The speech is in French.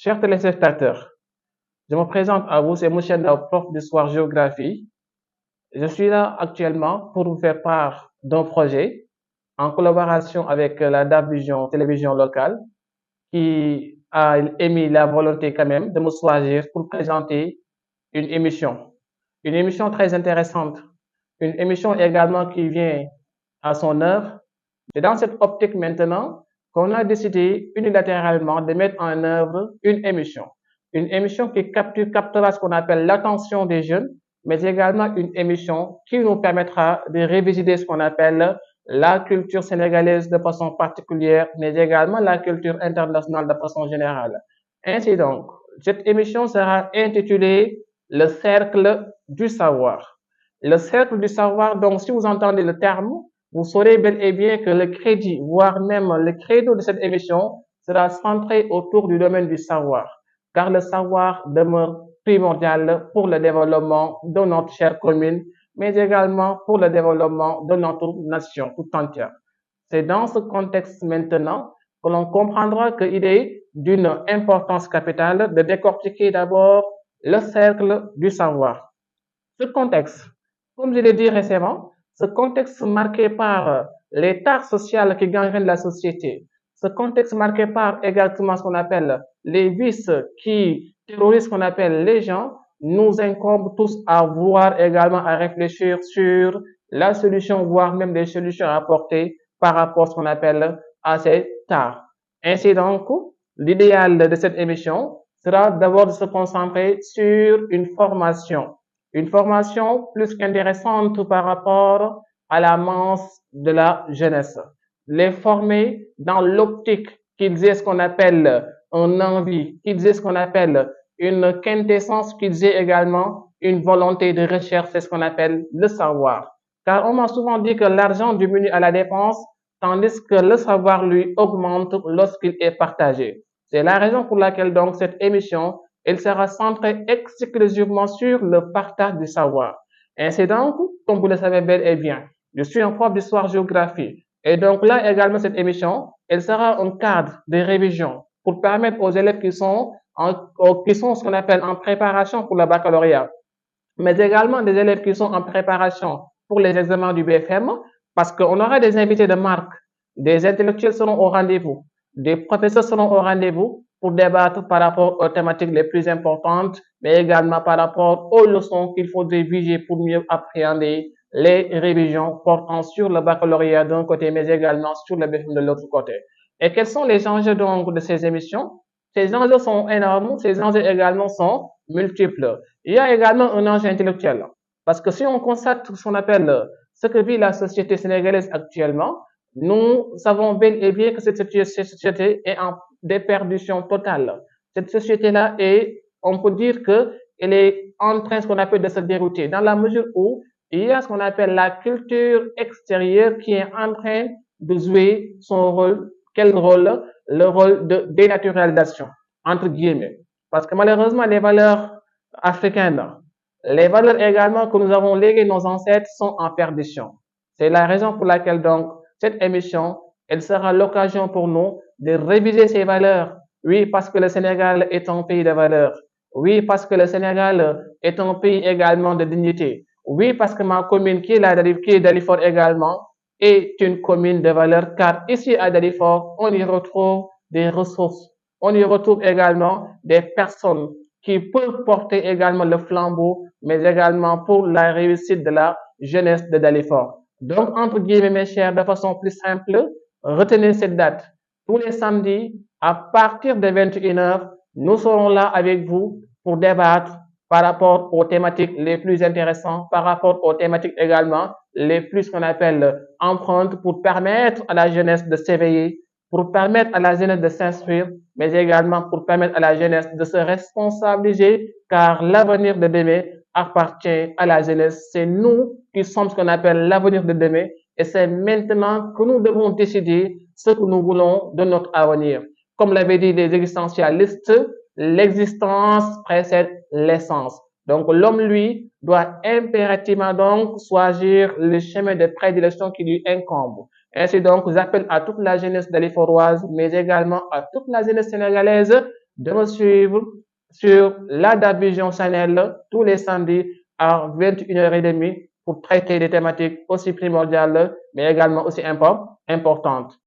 Chers téléspectateurs, je me présente à vous, c'est Mouchen Dao, prof d'histoire-géographie. Je suis là actuellement pour vous faire part d'un projet en collaboration avec la DAF Vision Télévision locale qui a émis la volonté quand même de me choisir pour présenter une émission. Une émission très intéressante, une émission également qui vient à son heure. C'est dans cette optique maintenant qu'on a décidé unilatéralement de mettre en œuvre une émission. Une émission qui captera ce qu'on appelle l'attention des jeunes, mais également une émission qui nous permettra de révisiter ce qu'on appelle la culture sénégalaise de façon particulière, mais également la culture internationale de façon générale. Ainsi donc, cette émission sera intitulée Le cercle du savoir. Le cercle du savoir, donc si vous entendez le terme, vous saurez bel et bien que le crédit, voire même le credo de cette émission sera centré autour du domaine du savoir, car le savoir demeure primordial pour le développement de notre chère commune, mais également pour le développement de notre nation tout entière. C'est dans ce contexte maintenant que l'on comprendra qu'il est d'une importance capitale de décortiquer d'abord le cercle du savoir. Ce contexte, comme je l'ai dit récemment, ce contexte marqué par les tares sociales qui gangrènent la société, ce contexte marqué par également ce qu'on appelle les vices qui terrorisent ce qu'on appelle les gens, nous incombe tous à voir également à réfléchir sur la solution, voire même des solutions à apporter par rapport à ce qu'on appelle à ces tares. Ainsi donc, l'idéal de cette émission sera d'abord de se concentrer sur une formation plus qu'intéressante par rapport à la masse de la jeunesse. Les former dans l'optique qu'ils aient ce qu'on appelle un envie, qu'ils aient ce qu'on appelle une quintessence, qu'ils aient également une volonté de recherche, c'est ce qu'on appelle le savoir. Car on m'a souvent dit que l'argent diminue à la dépense, tandis que le savoir lui augmente lorsqu'il est partagé. C'est la raison pour laquelle donc cette émission elle sera centrée exclusivement sur le partage du savoir. Ainsi donc, comme vous le savez bel et bien, je suis un prof d'histoire-géographie. Et donc là également, cette émission, elle sera un cadre de révision pour permettre aux élèves qui sont ce qu'on appelle en préparation pour le baccalauréat, mais également des élèves qui sont en préparation pour les examens du BFM, parce qu'on aura des invités de marque, des intellectuels seront au rendez-vous, des professeurs seront au rendez-vous pour débattre par rapport aux thématiques les plus importantes, mais également par rapport aux leçons qu'il faudrait viser pour mieux appréhender les révisions portant sur le baccalauréat d'un côté, mais également sur le BFM de l'autre côté. Et quels sont les enjeux donc de ces émissions? Ces enjeux sont énormes, ces enjeux également sont multiples. Il y a également un enjeu intellectuel. Parce que si on constate ce qu'on appelle ce que vit la société sénégalaise actuellement, nous savons bel et bien que cette société est en déperdition totale. Cette société-là est, on peut dire que elle est en train, ce qu'on appelle, de se dérouter, dans la mesure où il y a ce qu'on appelle la culture extérieure qui est en train de jouer son rôle. Quel rôle? Le rôle de dénaturalisation, entre guillemets. Parce que malheureusement, les valeurs africaines, les valeurs également que nous avons léguées nos ancêtres sont en perdition. C'est la raison pour laquelle donc cette émission, elle sera l'occasion pour nous de réviser ces valeurs. Oui, parce que le Sénégal est un pays de valeurs. Oui, parce que le Sénégal est un pays également de dignité. Oui, parce que ma commune qui est Dalifort également est une commune de valeurs, car ici à Dalifort, on y retrouve des ressources. On y retrouve également des personnes qui peuvent porter également le flambeau, mais également pour la réussite de la jeunesse de Dalifort. Donc, entre guillemets, mes chers, de façon plus simple, retenez cette date. Tous les samedis, à partir de 21h, nous serons là avec vous pour débattre par rapport aux thématiques les plus intéressantes, par rapport aux thématiques également les plus qu'on appelle empreintes pour permettre à la jeunesse de s'éveiller, pour permettre à la jeunesse de s'instruire, mais également pour permettre à la jeunesse de se responsabiliser, car l'avenir de demain appartient à la jeunesse. C'est nous qui sommes ce qu'on appelle l'avenir de demain, et c'est maintenant que nous devons décider ce que nous voulons de notre avenir. Comme l'avaient dit les existentialistes, l'existence précède l'essence. Donc l'homme, lui, doit impérativement donc choisir le chemin de prédilection qui lui incombe. Ainsi donc, j'appelle à toute la jeunesse daliforoise, mais également à toute la jeunesse sénégalaise de me suivre sur la Vision Channel tous les samedis à 21h30 pour traiter des thématiques aussi primordiales, mais également aussi importantes.